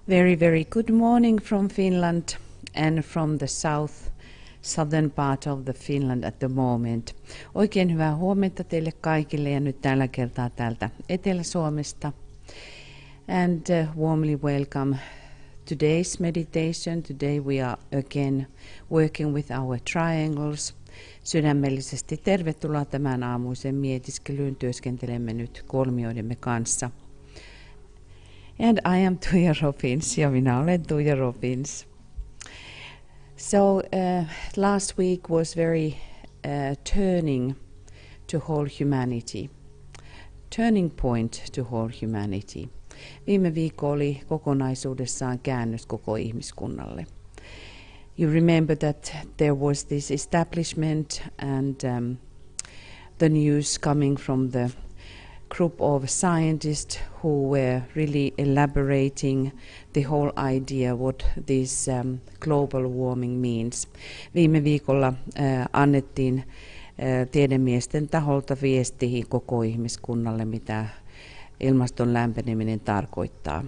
Very, very good morning from Finland and from the southern part of the Finland at the moment. Oikein hyvää huomenta teille kaikille ja nyt tällä kertaa täältä Etelä-Suomesta. And warmly welcome today's meditation. Today we are again working with our triangles. Sydämellisesti tervetuloa tämän aamuisen mietiskelyyn. Työskentelemme nyt kolmioidemme kanssa. And I am Tuija Robbins, ja minä olen Tuija Robbins. So last week was very turning to whole humanity. Turning point to whole humanity. Viime viikko oli kokonaisuudessaan käännös koko ihmiskunnalle. You remember that there was this establishment and the news coming from the group of scientists who were really elaborating the whole idea what this global warming means. Viime viikolla annettiin tiedemiesten taholta viesti koko ihmiskunnalle, mitä ilmaston lämpeneminen tarkoittaa.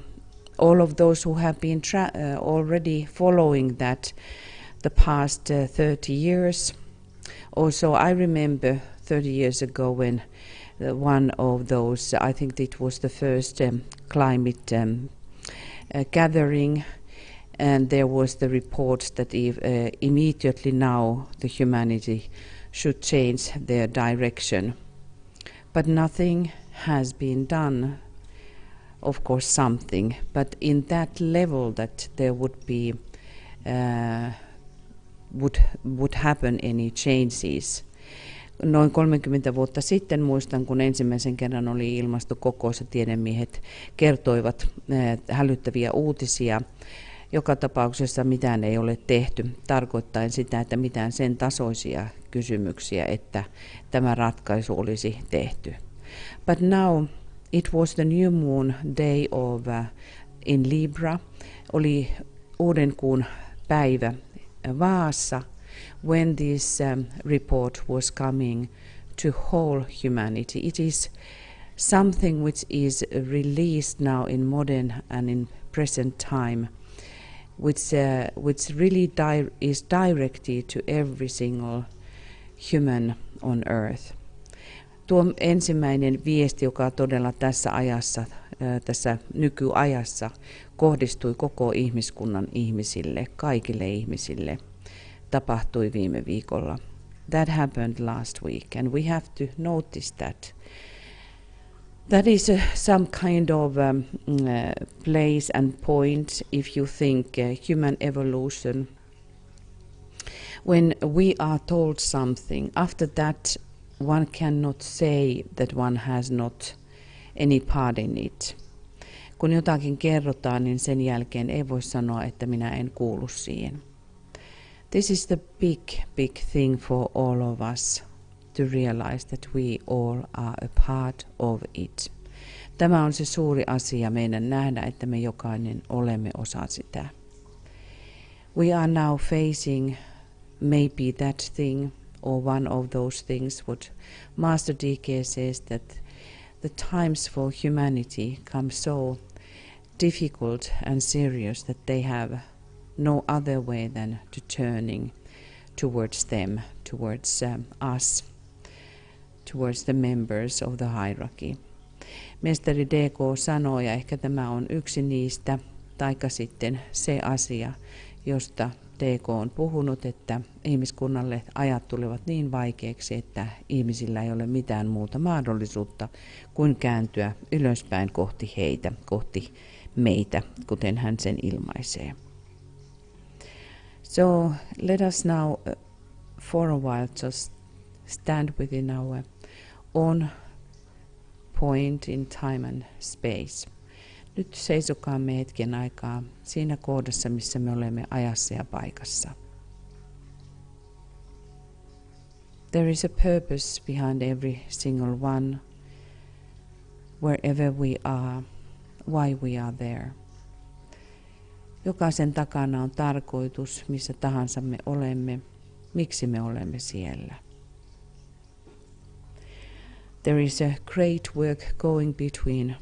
All of those who have been already following that the past 30 years. Also, I remember 30 years ago when one of those, I think it was the first climate gathering, and there was the report that immediately now the humanity should change their direction. But nothing has been done. Of course something, but in that level that there would be would happen any changes. Noin 30 vuotta sitten muistan, kun ensimmäisen kerran oli ilmastokokous ja tiedemiehet kertoivat hälyttäviä uutisia. Joka tapauksessa mitään ei ole tehty, tarkoittaen sitä, että mitään sen tasoisia kysymyksiä, että tämä ratkaisu olisi tehty. But now it was the new moon day of in Libra, oli uuden kuun päivä Vaassa, when this report was coming to whole humanity. It is something which is released now in modern and in present time, which really is directed to every single human on earth. Tuo ensimmäinen viesti, joka todella tässä ajassa, tässä nykyajassa kohdistui koko ihmiskunnan ihmisille, kaikille ihmisille, tapahtui viime viikolla. That happened last week, and we have to notice that. That is some kind of place and point if you think human evolution. When we are told something, after that one cannot say that one has not any part in it. Kun jotakin kerrotaan, niin sen jälkeen ei voi sanoa, että minä en kuulu siihen. This is the big thing for all of us to realize that we all are a part of it. Tämä on se suuri asia meidän nähdä, että me jokainen olemme osa sitä. We are now facing maybe that thing or one of those things what Master D.K. says, that the times for humanity come so difficult and serious that they have no other way than to turning towards them, towards us, towards the members of the hierarchy. Mestari D.K. sanoo, ja ehkä tämä on yksi niistä, taikka sitten se asia, josta D.K. on puhunut, että ihmiskunnalle ajat tulevat niin vaikeaksi, että ihmisillä ei ole mitään muuta mahdollisuutta kuin kääntyä ylöspäin kohti heitä, kohti meitä, kuten hän sen ilmaisee. So let us now for a while just stand within our own point in time and space. Nyt seisokaamme hetken aikaa siinä kohdassa, missä me olemme ajassa ja paikassa. There is a purpose behind every single one, wherever we are, why we are there. Jokaisen takana on tarkoitus, missä tahansa me olemme, miksi me olemme siellä. There is a great work going between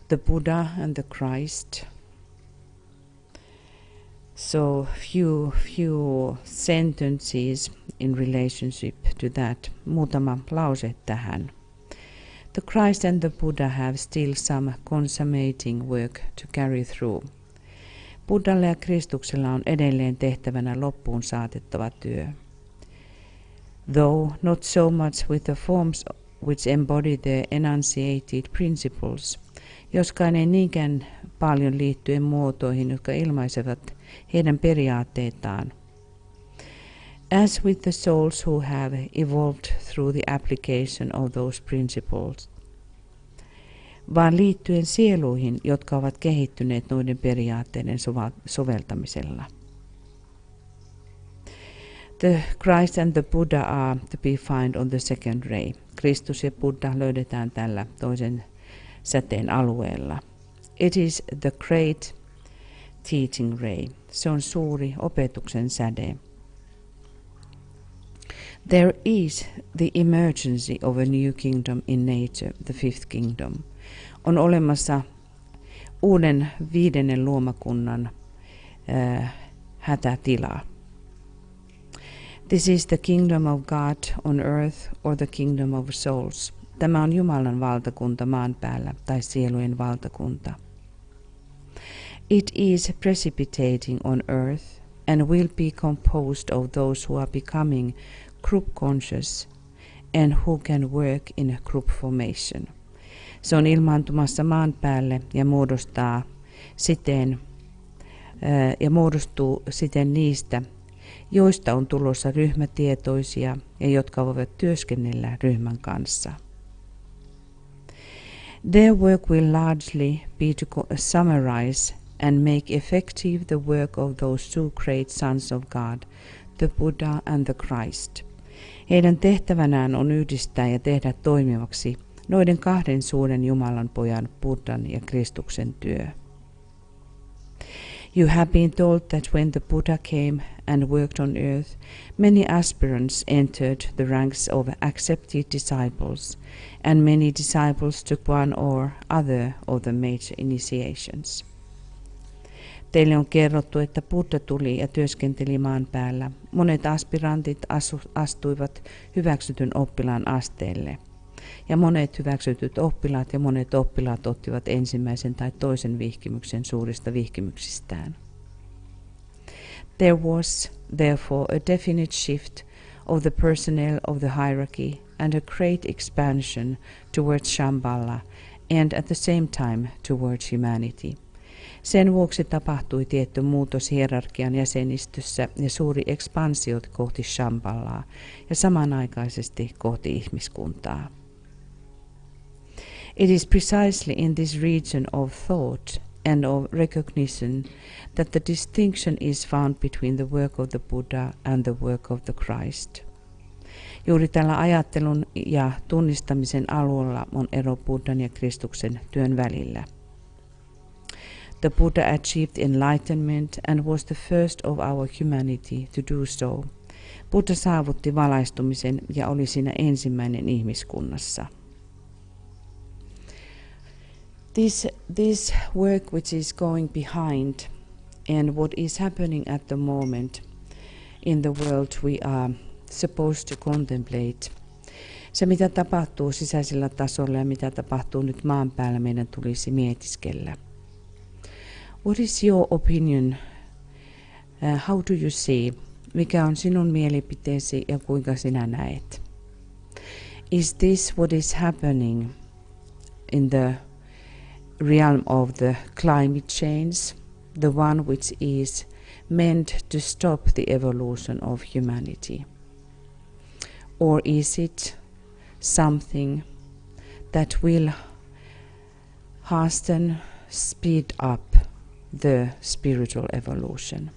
the Buddha and the Christ, So few sentences in relationship to that. Muutama lause tähän. The Christ and the Buddha have still some consummating work to carry through. Buddhalla ja Kristuksella on edelleen tehtävänä loppuun saatettava työ. Though not so much with the forms which embody the enunciated principles, joskaan ei niinkään paljon liittyen muotoihin, jotka ilmaisevat heidän periaatteitaan. As with the souls who have evolved through the application of those principles, vaan liittyen sieluihin, jotka ovat kehittyneet noiden periaatteiden soveltamisella. The Christ and the Buddha are to be found on the second ray. Kristus ja Buddha löydetään tällä toisen säteen alueella. It is the great teaching ray. Se on suuri opetuksen säde. There is the emergency of a new kingdom in nature, the fifth kingdom. On olemassa uuden 5. luomakunnan hätätila. This is the kingdom of God on earth or the kingdom of souls. Tämä on Jumalan valtakunta maan päällä tai sielujen valtakunta. It is precipitating on earth and will be composed of those who are becoming group conscious and who can work in group formation. Se on ilmaantumassa maan päälle ja muodostuu siten niistä, joista on tulossa ryhmätietoisia ja jotka voivat työskennellä ryhmän kanssa. Their work will largely be to summarize and make effective the work of those two great sons of God, the Buddha and the Christ. Heidän tehtävänään on yhdistää ja tehdä toimivaksi noiden 2 suuren Jumalan pojan, Buddhan ja Kristuksen työ. You have been told that when the Buddha came and worked on earth, many aspirants entered the ranks of accepted disciples, and many disciples took one or other of the major initiations. Teille on kerrottu, että Buddha tuli ja työskenteli maan päällä. Monet aspirantit astuivat hyväksytyn oppilaan asteelle. Ja monet hyväksytyt oppilaat ja monet oppilaat ottivat ensimmäisen tai toisen vihkimyksen suurista vihkimyksistään. There was therefore a definite shift of the personnel of the hierarchy and a great expansion towards Shambhala and at the same time towards humanity. Sen vuoksi tapahtui tietty muutos hierarkian jäsenistössä ja suuri ekspansio kohti Shambhalaa ja samanaikaisesti kohti ihmiskuntaa. It is precisely in this region of thought and of recognition that the distinction is found between the work of the Buddha and the work of the Christ. Juuri tällä ajattelun ja tunnistamisen alueella on ero Buddhan ja Kristuksen työn välillä. The Buddha achieved enlightenment and was the first of our humanity to do so. Buddha saavutti valaistumisen ja oli siinä ensimmäinen ihmiskunnassa. This work which is going behind and what is happening at the moment in the world we are supposed to contemplate. Se mitä tapahtuu sisäisellä tasolla ja mitä tapahtuu nyt maan päällä meidän tulisi mietiskellä. What is your opinion? How do you see? Mikä on sinun mielipiteesi ja kuinka sinä näet? Is this what is happening in the realm of the climate change, the one which is meant to stop the evolution of humanity? Or is it something that will hasten, speed up the spiritual evolution?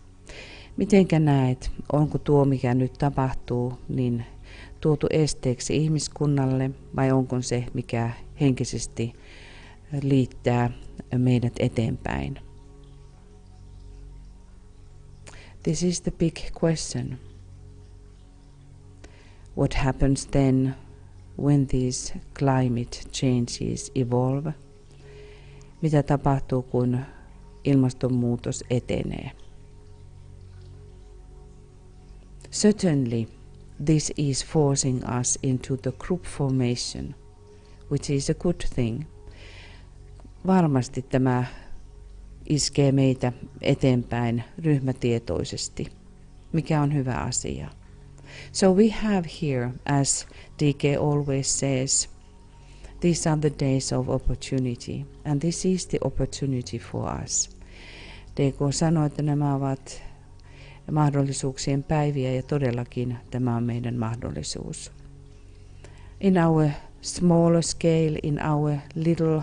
Mitenkä näet, onko tuo mikä nyt tapahtuu niin tuotu esteeksi ihmiskunnalle vai onko se mikä henkisesti liittää meidät eteenpäin? This is the big question. What happens then when these climate changes evolve? Mitä tapahtuu, kun ilmastonmuutos etenee? Certainly, this is forcing us into the group formation, which is a good thing. Varmasti tämä iskee meitä eteenpäin ryhmätietoisesti, mikä on hyvä asia. So we have here, as DK always says, these are the days of opportunity, and this is the opportunity for us. DK sanoi, että nämä ovat mahdollisuuksien päiviä, ja todellakin tämä on meidän mahdollisuus. In our smaller scale, in our little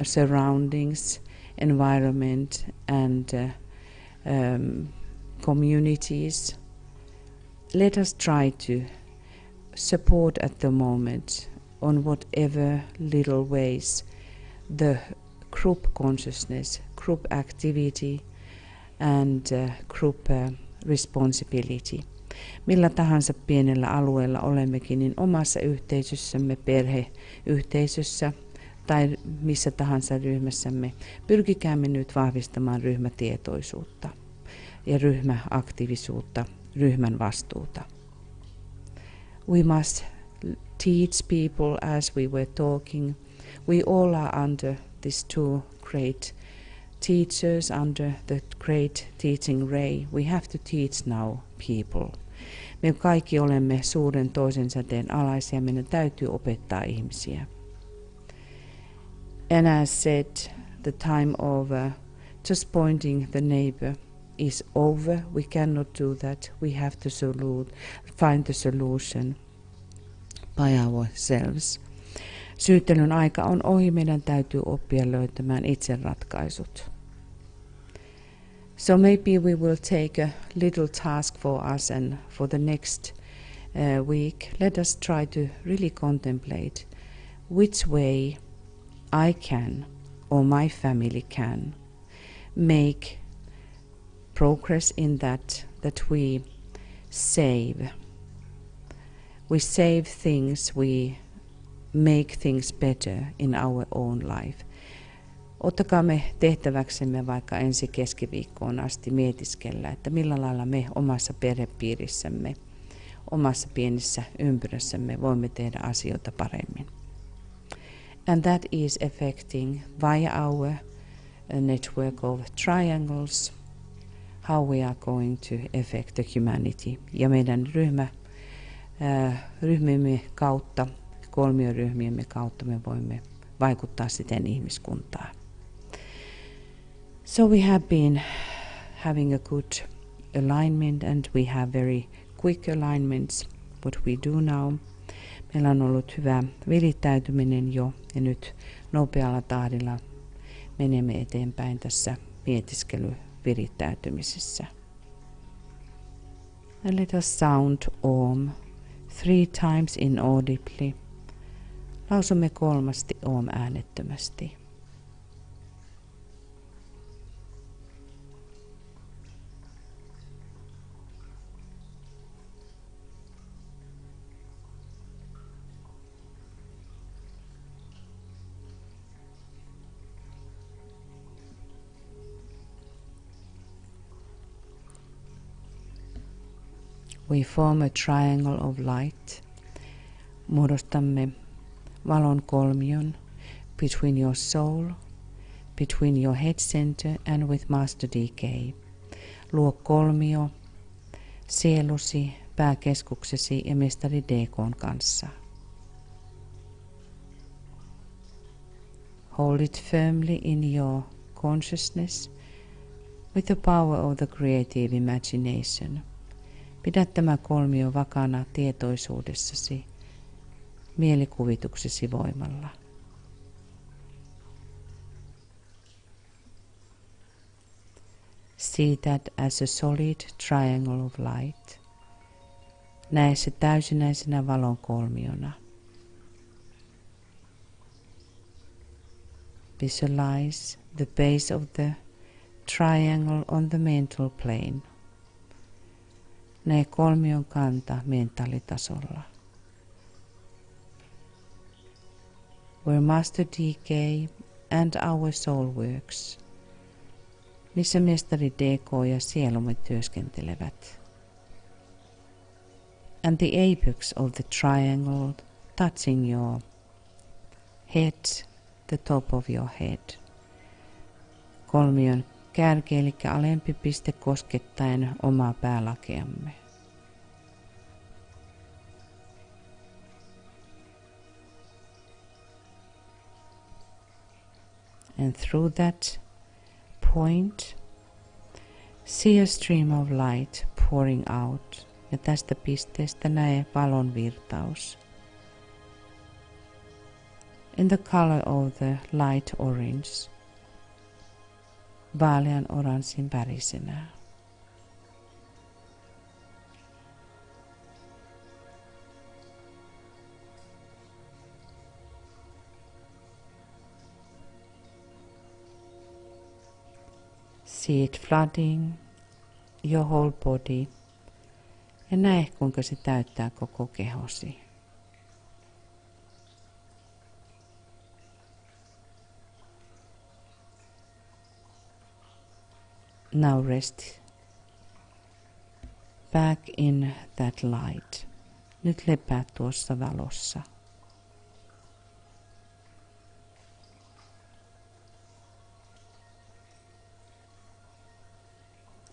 surroundings, environment, and communities, let us try to support at the moment on whatever little ways the group consciousness, group activity, and group responsibility. Millä tahansa pienellä alueella olemmekin, niin omassa yhteisössämme, perheyhteisössä tai missä tahansa ryhmässämme, pyrkikäämme nyt vahvistamaan ryhmätietoisuutta ja ryhmäaktiivisuutta, ryhmän vastuuta. We must teach people as we were talking. We all are under these two great teachers, under the great teaching ray. We have to teach now people. Me kaikki olemme suuren toisen säteen alaisia, meidän täytyy opettaa ihmisiä. And as said, the time of just pointing the neighbor is over. We cannot do that. We have to find the solution by ourselves. Syyttelyn aika on ohi, meidän täytyy oppia löytämään itse ratkaisut. So maybe we will take a little task for us, and for the next week, let us try to really contemplate which way I can, or my family can, make progress in that we save. We save things, we make things better in our own life. Ottakaamme tehtäväksemme vaikka ensi keskiviikkoon asti mietiskellä, että millä lailla me omassa perhepiirissämme, omassa pienessä ympyrässämme voimme tehdä asioita paremmin. And that is affecting via our network of triangles how we are going to affect the humanity. Ja meidän ryhmiemme kautta, kolmioryhmiemme kautta me voimme vaikuttaa siten ihmiskuntaan. So we have been having a good alignment, and we have very quick alignments what we do now. Meillä on ollut hyvä virittäytyminen jo, ja nyt nopealla tahdilla menemme eteenpäin tässä mietiskelyvirittäytymisessä. And let us sound Om 3 times inaudibly. Lausumme 3 Om äänettömästi. We form a triangle of light. Muodostamme valon kolmion between your soul, between your head center and with Master DK. Luo kolmio sielusi, pääkeskuksesi ja mestari DK:n kanssa. Hold it firmly in your consciousness with the power of the creative imagination. Pidä tämä kolmio vakana tietoisuudessasi, mielikuvituksesi voimalla. See that as a solid triangle of light. Näe se täysinäisenä valon kolmiona. Visualize the base of the triangle on the mental plane. Näe kolmion kanta mentaalitasolla. Where Master DK and our soul works. missä mestari DK ja sielumme työskentelevät. And the apex of the triangle touching your head, the top of your head. Kolmion kärki eli alempi piste koskettaen omaa päälakeamme. And through that point, see a stream of light pouring out. Ja tästä pisteestä näe valon virtaus. In the color of the light orange, vaalean oranssin värisenä. See it flooding your whole body. Ja näe, kuinka se täyttää koko kehosi. Now rest back in that light. Nyt lepää tuossa valossa.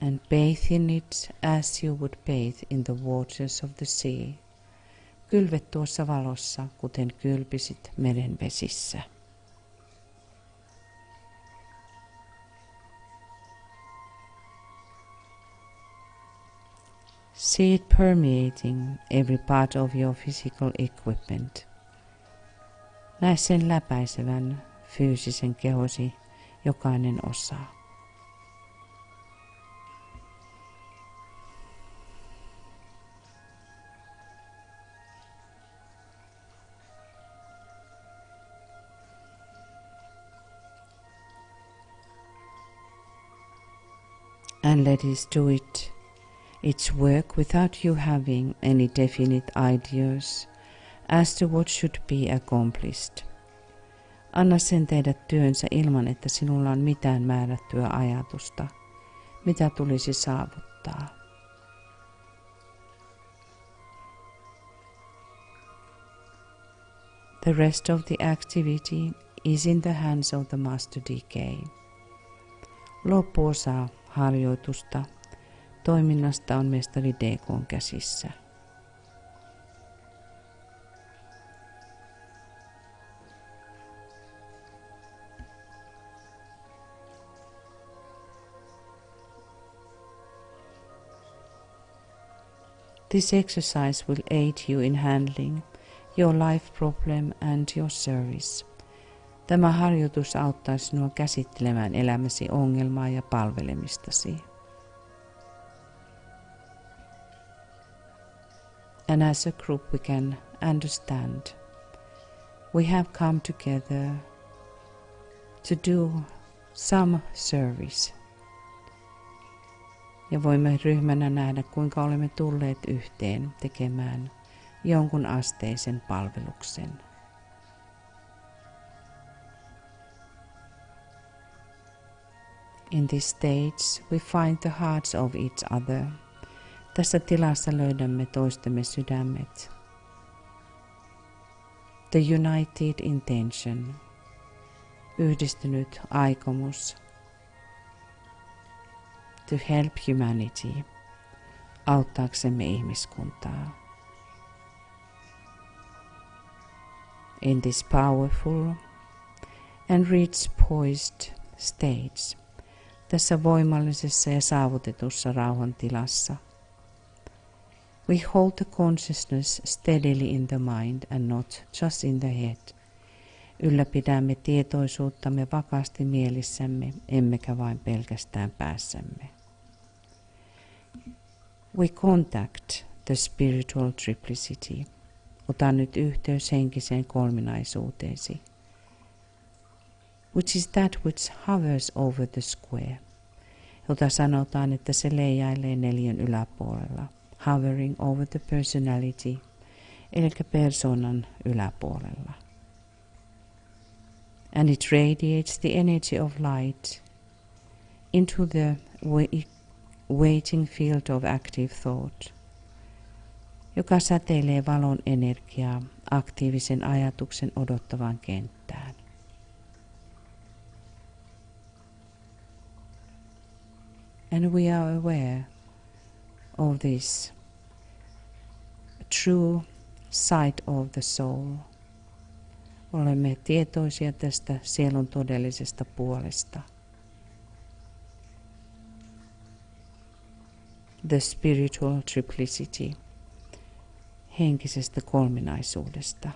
And bathe in it as you would bathe in the waters of the sea. Kylve tuossa valossa, kuten kylpisit meren vesissä. See it permeating every part of your physical equipment. Näe sen läpäisevän fyysisen kehosi jokainen osa. And let it do its work without you having any definite ideas as to what should be accomplished. Anna sen tehdä työnsä ilman, että sinulla on mitään määrättyä ajatusta, mitä tulisi saavuttaa. The rest of the activity is in the hands of the Master DK. Loppuosa harjoitusta toiminnasta on mestari DK:n käsissä. This exercise will aid you in handling your life problem and your service. Tämä harjoitus auttaa sinua käsittelemään elämäsi ongelmaa ja palvelemistasi. And as a group we can understand we have come together to do some service. Ja voimme ryhmänä nähdä, kuinka olemme tulleet yhteen tekemään jonkun asteisen palveluksen. In this stage we find the hearts of each other. Tässä tilassa löydämme toistemme sydämet. The united intention, yhdistynyt aikomus. To help humanity, auttaaksemme ihmiskuntaa. In this powerful and rich poised stage, tässä voimallisessa ja saavutetussa rauhan tilassa, we hold the consciousness steadily in the mind and not just in the head. Ylläpidämme tietoisuuttamme vakaasti mielissämme, emmekä vain pelkästään päässämme. We contact the spiritual triplicity. Ota nyt yhteys henkiseen kolminaisuuteesi. Which is that which hovers over the square. Jota sanotaan, että se leijailee neliön yläpuolella. Hovering over the personality, eli persoonan yläpuolella. And it radiates the energy of light into the waiting field of active thought, joka säteilee valon energiaa aktiivisen ajatuksen odottavaan kenttään. And we are aware of this true sight of the soul. Olemme tietoisia tästä sielun todellisesta puolesta. The spiritual triplicity, henkisestä kolminaisuudesta.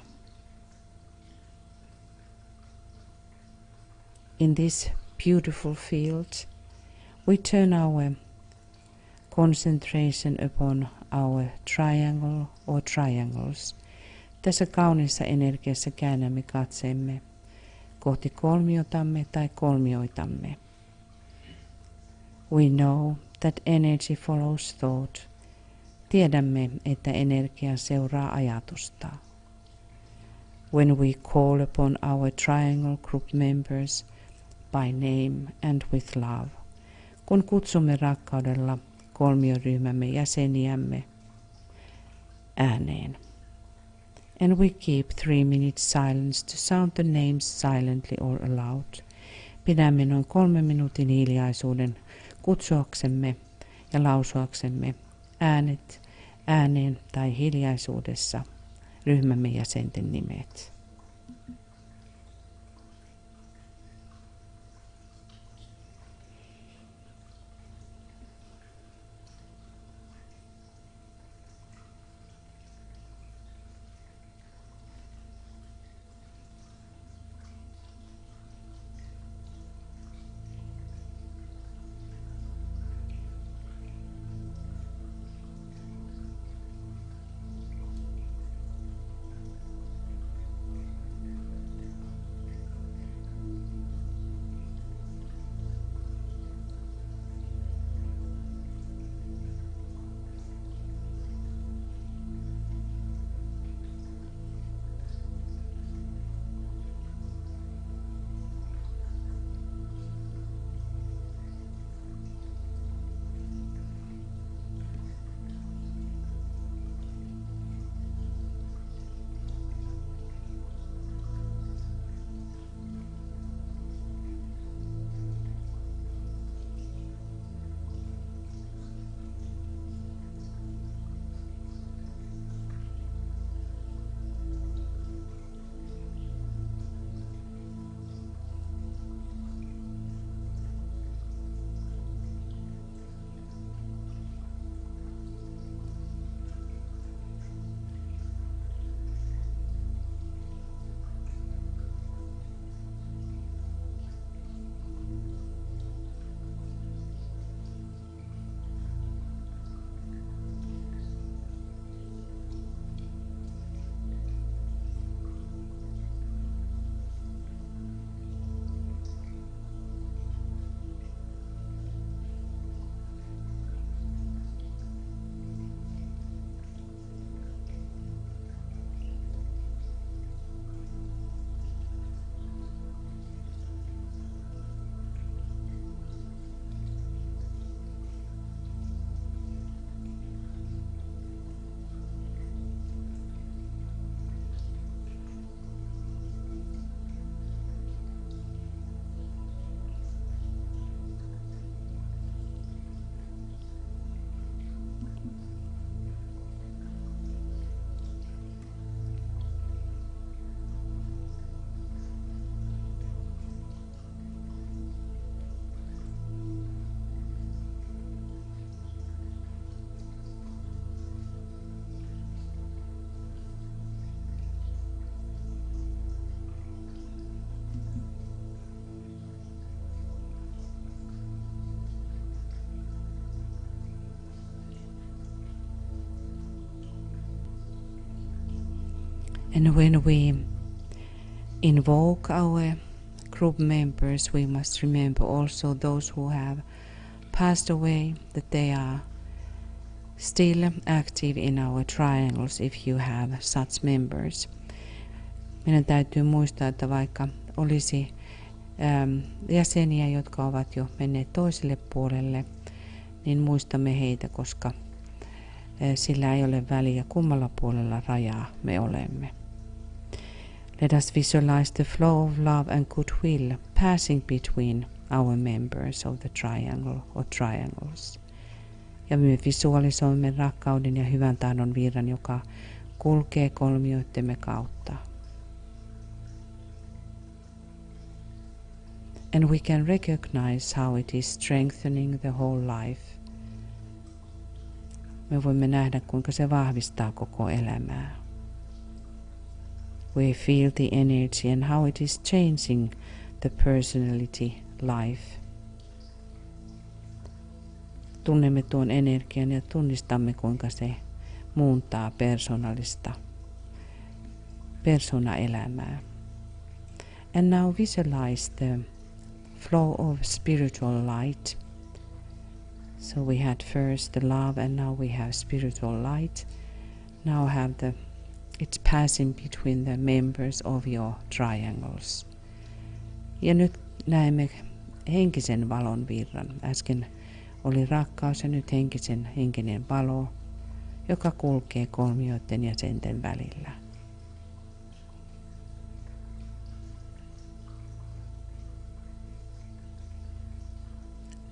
In this beautiful field, we turn our concentration upon our triangle or triangles. Tässä kauniissa energiassa käännämme katseemme kohti kolmiotamme tai kolmioitamme. We know that energy follows thought. Tiedämme, että energia seuraa ajatusta. When we call upon our triangle group members by name and with love, kun kutsumme rakkaudella kolmioryhmämme jäseniämme ääneen. And we keep 3 minutes silence to sound the names silently or aloud. Pidämme noin 3 minuutin hiljaisuuden kutsuaksemme ja lausuaksemme äänet ääneen tai hiljaisuudessa ryhmämme jäsenten nimet. And when we invoke our group members, we must remember also those who have passed away, that they are still active in our triangles if you have such members. Meidän täytyy muistaa, että vaikka olisi jäseniä, jotka ovat jo menneet toiselle puolelle, niin muistamme heitä, koska sillä ei ole väliä, kummalla puolella rajaa me olemme. Let us visualize the flow of love and goodwill passing between our members of the triangle or triangles. Ja me visualisoimme rakkauden ja hyvän tahdon virran, joka kulkee kolmioittemme kautta. And we can recognize how it is strengthening the whole life. Me voimme nähdä, kuinka se vahvistaa koko elämää. We feel the energy and how it is changing the personality life. Tunnemme tuon energian ja tunnistamme, kuinka se muuntaa persoonaelämää. And now visualize the flow of spiritual light. So we had first the love and now we have spiritual light. Now it's passing between the members of your triangles. Ja nyt näemme henkisen valon virran. Äsken oli rakkaus ja nyt henkinen valo, joka kulkee kolmioiden jäsenten välillä.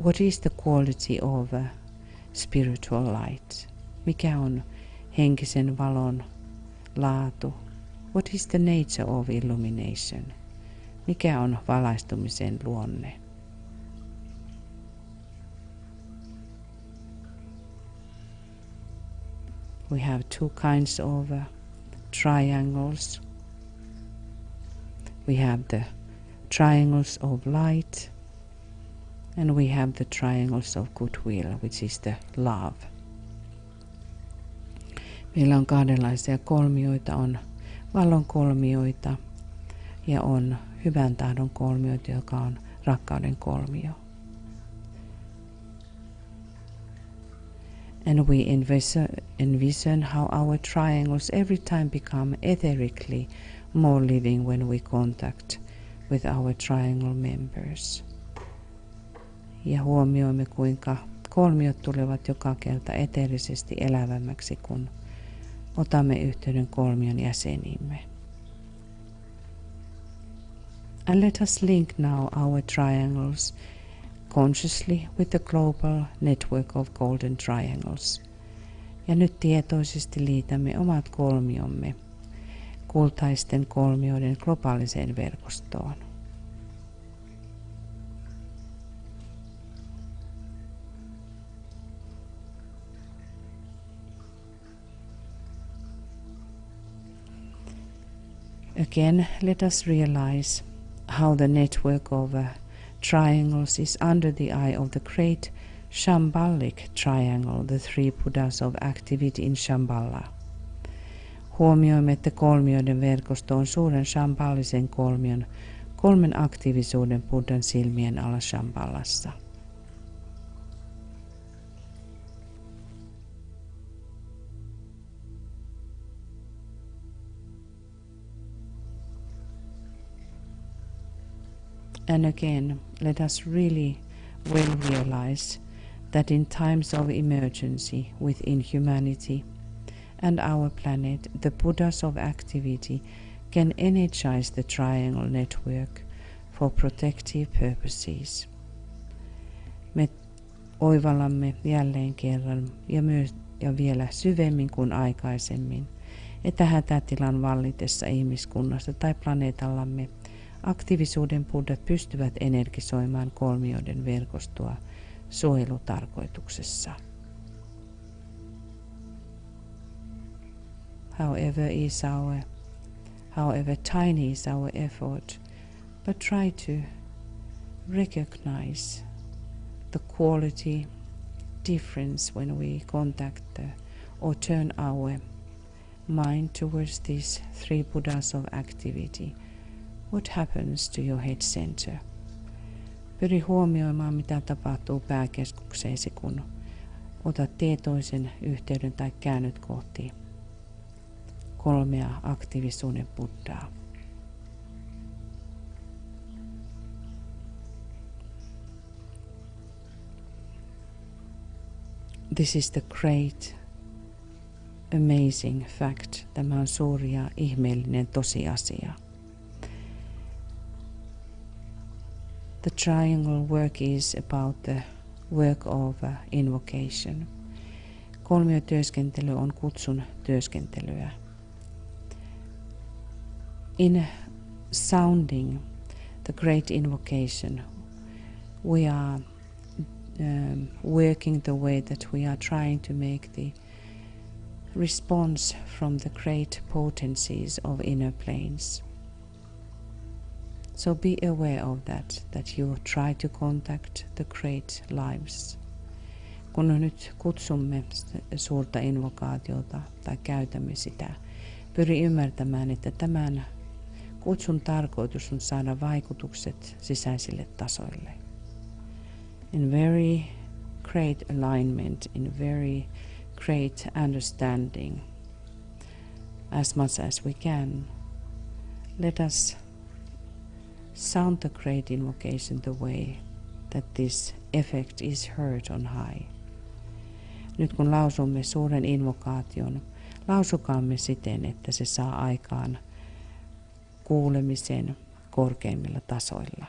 What is the quality of a spiritual light? Mikä on henkisen valon laatu? What is the nature of illumination? Mikä on valaistumisen luonne? We have two kinds of triangles. We have the triangles of light and we have the triangles of goodwill, which is the love. Meillä on kahdenlaisia kolmioita, on valon kolmioita ja on hyvän tahdon kolmioita, joka on rakkauden kolmio. And we envision how our triangles every time become etherically more living when we contact with our triangle members. Ja huomioimme, kuinka kolmiot tulevat joka kerta eteerisesti elävämmäksi, kun otamme yhteyden kolmion jäseniimme. And let us link now our triangles consciously with the global network of golden triangles. Ja nyt tietoisesti liitämme omat kolmiomme kultaisten kolmioiden globaaliseen verkostoon. Again, let us realize how the network of triangles is under the eye of the great Shambhalic triangle, the three Buddhas of activity in Shambhala. Huomioimme, että kolmioiden verkosto on suuren Shambhalisen kolmion, kolmen aktiivisuuden Buddhan silmien alla Shambhalassa. And again, let us really well realize that in times of emergency within humanity and our planet, the Buddhas of activity can energize the triangle network for protective purposes. Me oivallamme jälleen kerran ja vielä syvemmin kuin aikaisemmin, että hätätilan vallitessa ihmiskunnassa tai planeetallamme aktiivisuuden buddhat pystyvät energisoimaan kolmioiden verkostoa suojelutarkoituksessa. However tiny is our effort, but try to recognize the quality difference when we contact or turn our mind towards these three Buddhas of activity. What happens to your head center? Pyri huomioimaan, mitä tapahtuu pääkeskukseesi, kun otat tietoisen yhteyden tai käännyt kohti kolmea aktiivisuuden Buddhaa. This is the great, amazing fact. Tämä on suuri ja ihmeellinen tosiasia. The triangle work is about the work of invocation. Kolmiotyöskentely on kutsun työskentelyä. In sounding the great invocation, we are working the way that we are trying to make the response from the great potencies of inner planes. So be aware of that you try to contact the great lives. Kun nyt kutsumme suurta invokaatiota tai käytämme sitä, pyri ymmärtämään, että tämän kutsun tarkoitus on saada vaikutukset sisäisille tasoille. In very great alignment, in very great understanding, as much as we can, let us sound the great invocation the way that this effect is heard on high. Nyt kun lausumme suuren invokaation, lausukaamme siten, että se saa aikaan kuulemisen korkeimmilla tasoilla.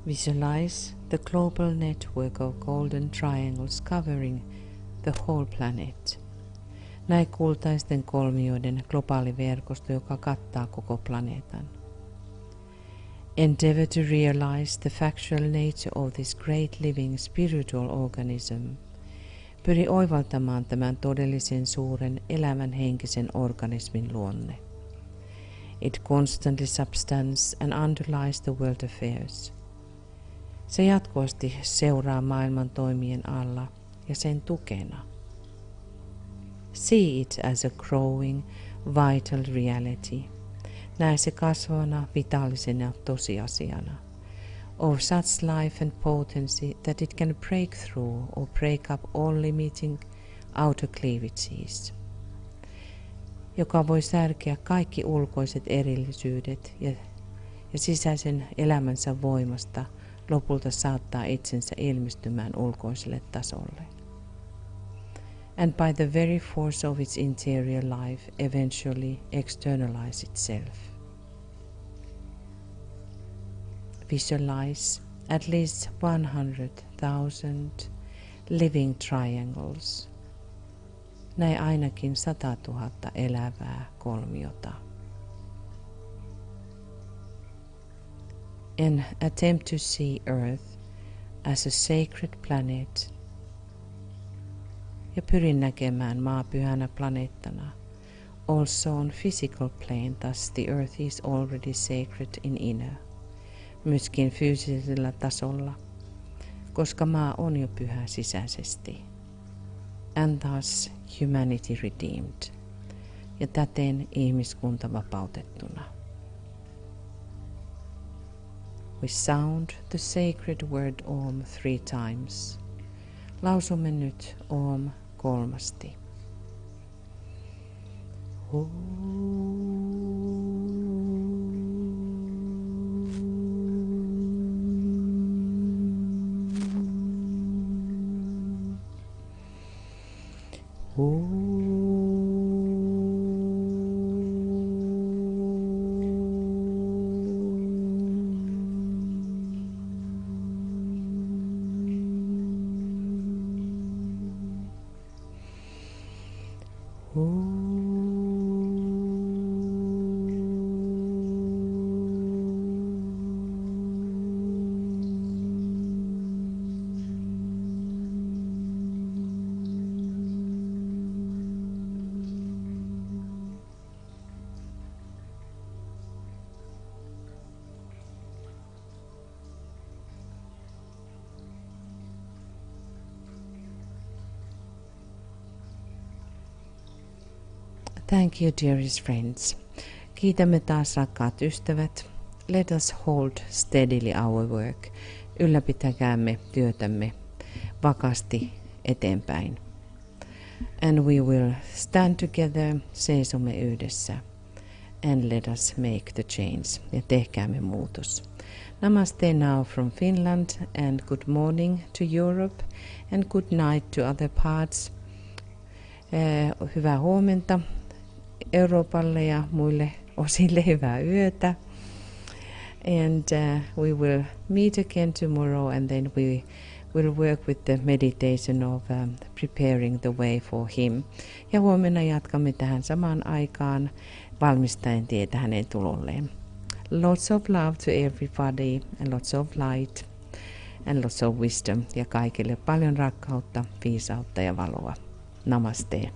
Visualize the global network of golden triangles covering the whole planet. Näe kultaisten kolmioiden globaali verkosto, joka kattaa koko planeetan. Endeavor to realize the factual nature of this great living spiritual organism. Pyri oivaltamaan tämän todellisen suuren elävän henkisen organismin luonne. It constantly substance and underlies the world affairs. Se jatkuvasti seuraa maailman toimien alla ja sen tukena. See it as a growing, vital reality. Näe se kasvavana, vitaalisena tosiasiana. Of such life and potency that it can break through or break up all limiting outer cleavages. Joka voi särkeä kaikki ulkoiset erillisyydet ja sisäisen elämänsä voimasta lopulta saattaa itsensä ilmestymään ulkoiselle tasolle. And by the very force of its interior life eventually externalize itself. Visualize at least 100,000 living triangles. Näe ainakin 100 000 elävää kolmiota. And attempt to see Earth as a sacred planet. Ja pyrin näkemään maa pyhänä planeettana. Also on physical plane, thus the Earth is already sacred in inner. Myöskin fyysisellä tasolla, koska maa on jo pyhä sisäisesti. And thus humanity redeemed. Ja täten ihmiskunta vapautettuna. We sound the sacred word Om 3 times. Lausumme nyt Om 3. Thank you, dearest friends. Kiitämme taas, rakkaat ystävät. Let us hold steadily our work. Ylläpitäkäämme työtämme vakaasti eteenpäin. And we will stand together, seisomme yhdessä. And let us make the change. Ja tehkäämme muutos. Namaste now from Finland and good morning to Europe and good night to other parts. Hyvää huomenta Euroopalle ja muille osille hyvää yötä. And we will meet again tomorrow and then we will work with the meditation of preparing the way for him. Ja huomenna jatkamme tähän samaan aikaan valmistaen tietä hänen tulolleen. Lots of love to everybody and lots of light and lots of wisdom ja kaikille paljon rakkautta, viisautta ja valoa. Namaste.